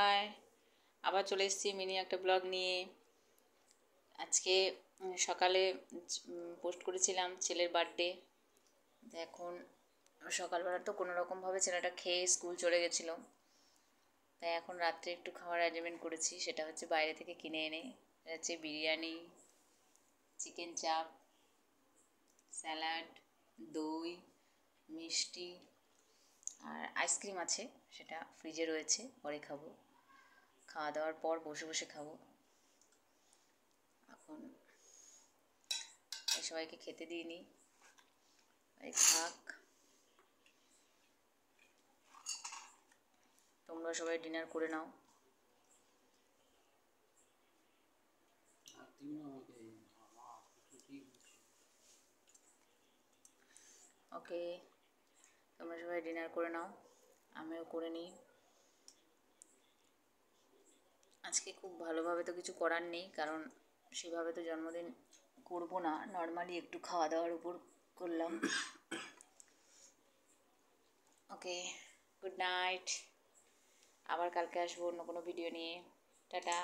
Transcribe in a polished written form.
High, আবার চলে এসেছি মিনি একটা ব্লগ নিয়ে। আজকে সকালে পোস্ট করেছিলাম ছেলের বার্থডে। এখন সকালবেলা তো কোনো রকমভাবে ছেলেটা খেয়ে স্কুল চলে গেছিলো, তাই এখন রাত্রে একটু খাওয়ার অ্যারেঞ্জমেন্ট করেছি। সেটা হচ্ছে বাইরে থেকে কিনে এনে, এটা হচ্ছে বিরিয়ানি, চিকেন চাপ, স্যালাড, দই, মিষ্টি আর আইসক্রিম আছে, সেটা ফ্রিজে রয়েছে, পরে খাবো। খাওয়া দাওয়ার পর বসে বসে খাবো। এখন সবাইকে খেতে দিইনি, থাক। তোমরা সবাই ডিনার করে নাও। ওকে, তোমরা সবাই ডিনার করে নাও, আমিও করে নিই। আজকে খুব ভালোভাবে তো কিছু করার নেই, কারণ সেভাবে তো জন্মদিন করবো না, নর্মালি একটু খাওয়া দাওয়ার উপর করলাম। ওকে, গুড নাইট। আবার কালকে আসবো অন্য কোনো ভিডিও নিয়ে। টাটা।